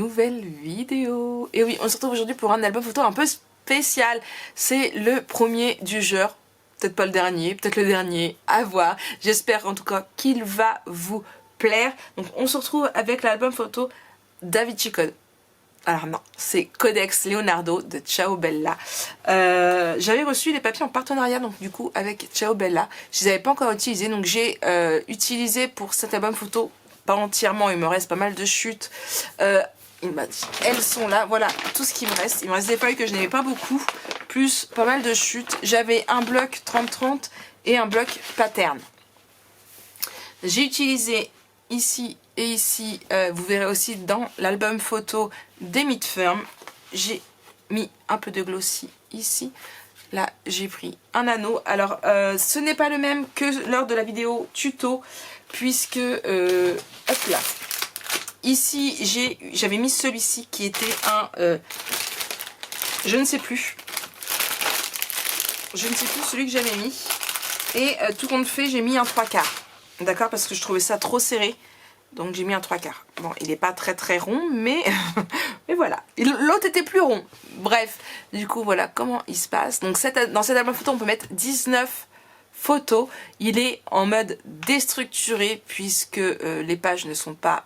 nouvelle vidéo. Et oui, on se retrouve aujourd'hui pour un album photo un peu spécial. C'est le premier du genre, peut-être pas le dernier, peut-être le dernier, à voir. J'espère en tout cas qu'il va vous plaire. Donc on se retrouve avec l'album photo Da Vinci Code. Alors non, c'est Codex Leonardo de Ciao Bella. J'avais reçu les papiers en partenariat donc du coup avec Ciao Bella. Je les avais pas encore utilisés, donc j'ai utilisé pour cet album photo, pas entièrement, il me reste pas mal de chutes. Il m'a dit, elles sont là, voilà tout ce qui me reste. Il me reste des feuilles que je n'aimais pas beaucoup, plus pas mal de chutes. J'avais un bloc 30-30 et un bloc pattern. J'ai utilisé ici et ici, vous verrez aussi dans l'album photo des Meet Firm, j'ai mis un peu de glossy ici. Là, j'ai pris un anneau. Alors, ce n'est pas le même que lors de la vidéo tuto, puisque, hop là, ici, j'avais mis celui-ci qui était un, je ne sais plus celui que j'avais mis. Et tout compte fait, j'ai mis un 3/4. D'accord, parce que je trouvais ça trop serré. Donc j'ai mis un 3/4. Bon, il n'est pas très très rond, mais, mais voilà. L'autre était plus rond. Bref, du coup, voilà comment il se passe. Donc dans cet album photo, on peut mettre 19 photos. Il est en mode déstructuré, puisque les pages ne font pas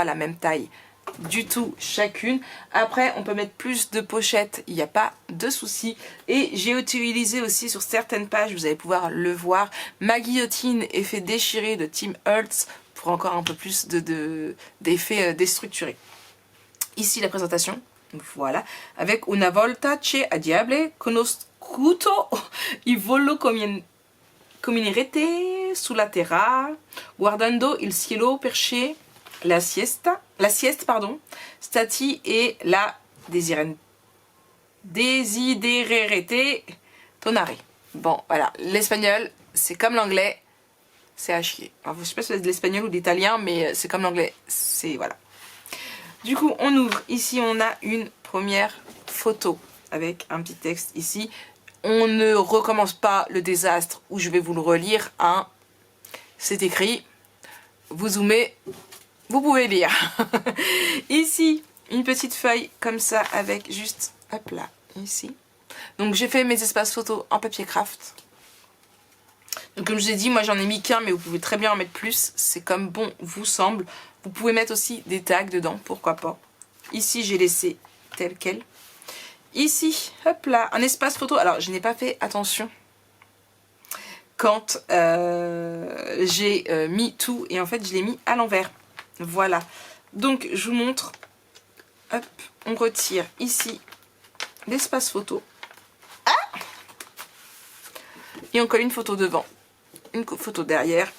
la même taille du tout chacune. Après, on peut mettre plus de pochettes, il n'y a pas de souci. Et j'ai utilisé aussi sur certaines pages, vous allez pouvoir le voir, ma guillotine effet déchiré de Tim Holtz, pour encore un peu plus d'effets déstructurés. Ici la présentation, voilà, avec una volta c'è a diable conosciuto il volo camminerete sulla terra guardando il cielo perché la sieste pardon, stati e la desidererete tonare. Bon voilà, l'espagnol c'est comme l'anglais. C'est à chier. Alors, je sais pas si c'est de l'espagnol ou de l'italien, mais c'est comme l'anglais. C'est voilà. Du coup, on ouvre. Ici, on a une première photo avec un petit texte ici. On ne recommence pas le désastre où je vais vous le relire. Hein. C'est écrit. Vous zoomez, vous pouvez lire. Ici, une petite feuille comme ça avec juste, hop là, ici. Donc, j'ai fait mes espaces photos en papier craft. Donc comme je vous ai dit, moi j'en ai mis qu'un, mais vous pouvez très bien en mettre plus. C'est comme bon vous semble. Vous pouvez mettre aussi des tags dedans, pourquoi pas. Ici j'ai laissé tel quel. Ici, hop là, un espace photo. Alors je n'ai pas fait attention quand j'ai mis tout. Et en fait je l'ai mis à l'envers. Voilà. Donc je vous montre. Hop, on retire ici l'espace photo. Ah! Et on colle une photo devant. Une photo derrière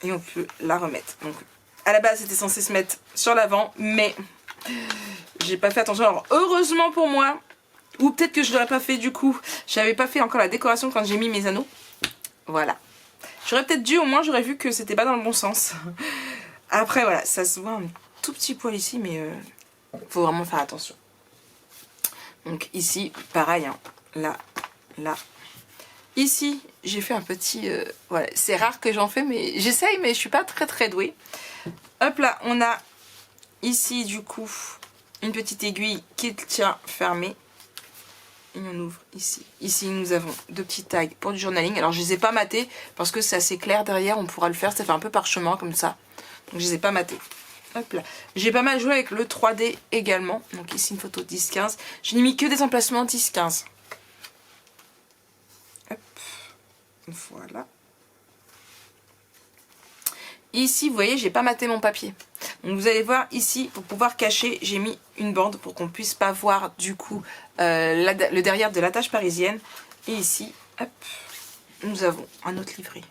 et on peut la remettre. Donc à la base c'était censé se mettre sur l'avant, mais j'ai pas fait attention. Alors heureusement pour moi, ou peut-être que je l'aurais pas fait du coup, j'avais pas fait encore la décoration quand j'ai mis mes anneaux. Voilà, j'aurais peut-être dû, au moins j'aurais vu que c'était pas dans le bon sens. Après voilà, ça se voit un tout petit poil ici, mais faut vraiment faire attention. Donc ici pareil, hein, là, là. Ici, j'ai fait un petit... voilà, c'est rare que j'en fais, mais j'essaye, mais je suis pas très très douée. Hop là, on a ici du coup une petite aiguille qui tient fermée. Et on ouvre ici. Ici, nous avons deux petits tags pour du journaling. Alors, je les ai pas matés parce que c'est assez clair derrière. On pourra le faire, ça fait un peu parchemin comme ça. Donc, je les ai pas matés. Hop là. J'ai pas mal joué avec le 3D également. Donc, ici, une photo 10-15. Je n'ai mis que des emplacements 10-15. Voilà. Ici, vous voyez, j'ai pas maté mon papier. Donc vous allez voir ici, pour pouvoir cacher, j'ai mis une bande pour qu'on puisse pas voir du coup le derrière de la tâche parisienne. Et ici, hop, nous avons un autre livret.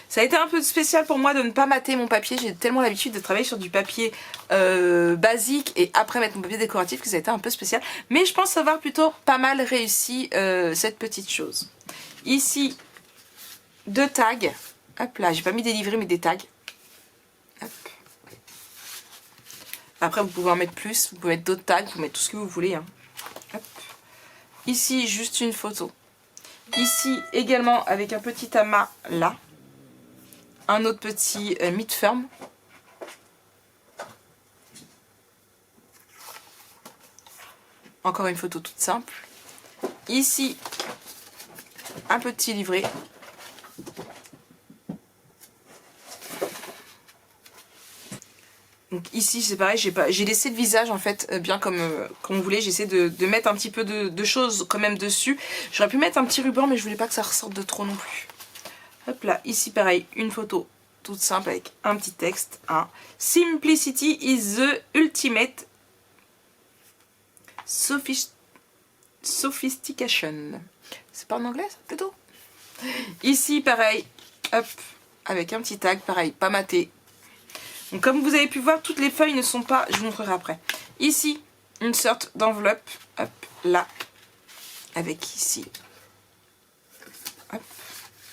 Ça a été un peu spécial pour moi de ne pas mater mon papier. J'ai tellement l'habitude de travailler sur du papier basique et après mettre mon papier décoratif que ça a été un peu spécial. Mais je pense avoir plutôt pas mal réussi cette petite chose. Ici, deux tags. Hop là, j'ai pas mis des livrets mais des tags. Hop. Après, vous pouvez en mettre plus. Vous pouvez mettre d'autres tags. Vous pouvez mettre tout ce que vous voulez. Hein. Hop. Ici, juste une photo. Ici, également avec un petit amas là. Un autre petit Meet Firm. encore une photo toute simple. Ici, un petit livret. Donc ici c'est pareil, j'ai laissé le visage en fait bien comme on voulait. J'ai essayé de mettre un petit peu de choses quand même dessus. J'aurais pu mettre un petit ruban mais je voulais pas que ça ressorte de trop non plus. Hop là, ici pareil, une photo toute simple avec un petit texte. Hein. Simplicity is the ultimate sophistication. C'est pas en anglais ça plutôt? Ici pareil, hop, avec un petit tag, pareil, pas maté. Donc comme vous avez pu voir, toutes les feuilles ne sont pas... Je vous montrerai après. Ici, une sorte d'enveloppe. Hop, là. Avec ici. Hop,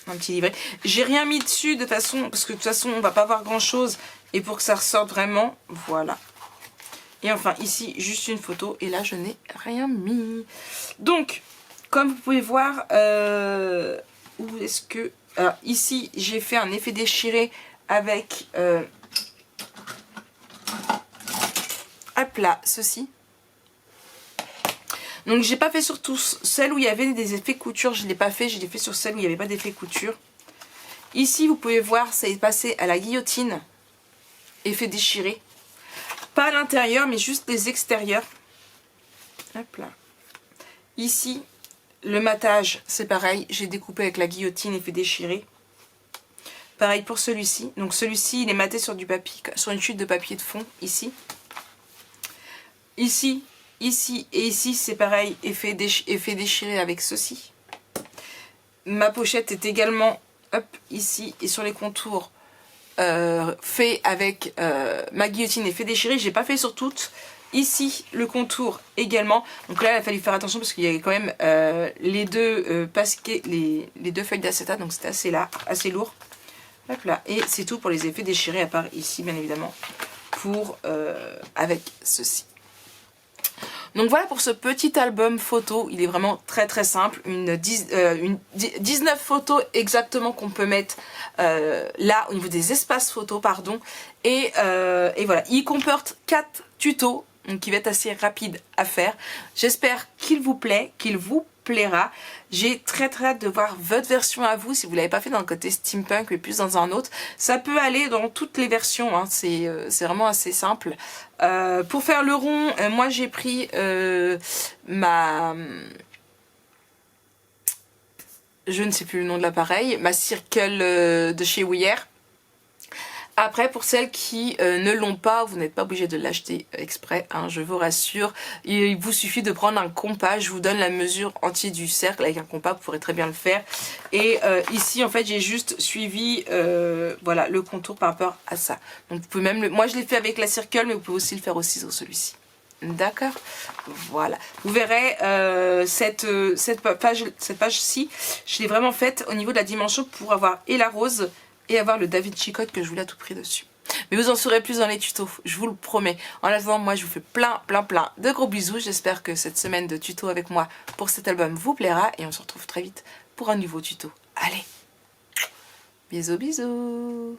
un petit livret. J'ai rien mis dessus de façon... Parce que de toute façon, on va pas voir grand chose. Et pour que ça ressorte vraiment, voilà. Et enfin, ici, juste une photo. Et là, je n'ai rien mis. Donc, comme vous pouvez voir... où est-ce que... Alors, ici, j'ai fait un effet déchiré avec... hop là, ceci. Donc j'ai pas fait sur tous. Celle où il y avait des effets couture, je l'ai pas fait. Je l'ai fait sur celle où il n'y avait pas d'effet couture. Ici, vous pouvez voir, ça est passé à la guillotine. Effet déchiré. Pas à l'intérieur, mais juste les extérieurs. Hop là. Ici, le matage, c'est pareil. J'ai découpé avec la guillotine, effet déchiré. Pareil pour celui-ci. Donc celui-ci, il est maté sur du papier, sur une chute de papier de fond, ici. Ici, ici et ici, c'est pareil, effet déchiré avec ceci. Ma pochette est également, hop, ici, et sur les contours, fait avec ma guillotine effet déchiré. J'ai pas fait sur toutes. Ici, le contour également. Donc là, il a fallu faire attention parce qu'il y avait quand même les deux feuilles d'acétate, donc c'était assez lourd. Hop là, et c'est tout pour les effets déchirés, à part ici, bien évidemment, avec ceci. Donc voilà pour ce petit album photo, il est vraiment très très simple, 19 photos exactement qu'on peut mettre là au niveau des espaces photos, pardon, et voilà, il comporte 4 tutos, donc qui va être assez rapide à faire. J'espère qu'il vous plaît, qu'il vous plaira. J'ai très très hâte de voir votre version à vous, si vous ne l'avez pas fait dans le côté steampunk mais plus dans un autre. Ça peut aller dans toutes les versions, hein. C'est vraiment assez simple. Pour faire le rond, moi j'ai pris ma... Je ne sais plus le nom de l'appareil, ma Circle de chez Ouillère. Après, pour celles qui ne l'ont pas, vous n'êtes pas obligé de l'acheter exprès, hein, je vous rassure. Il vous suffit de prendre un compas, je vous donne la mesure entière du cercle avec un compas, vous pourrez très bien le faire. Et ici, en fait, j'ai juste suivi voilà, le contour par rapport à ça. Donc, vous pouvez même moi, je l'ai fait avec la Circle, mais vous pouvez aussi le faire au ciseau, celui-ci. D'accord, voilà. Vous verrez cette page-ci, je l'ai vraiment faite au niveau de la dimension pour avoir et la rose et avoir le Da Vinci Code que je voulais à tout prix dessus. Mais vous en saurez plus dans les tutos, je vous le promets. En attendant, moi je vous fais plein de gros bisous. J'espère que cette semaine de tuto avec moi pour cet album vous plaira et on se retrouve très vite pour un nouveau tuto. Allez, bisous bisous.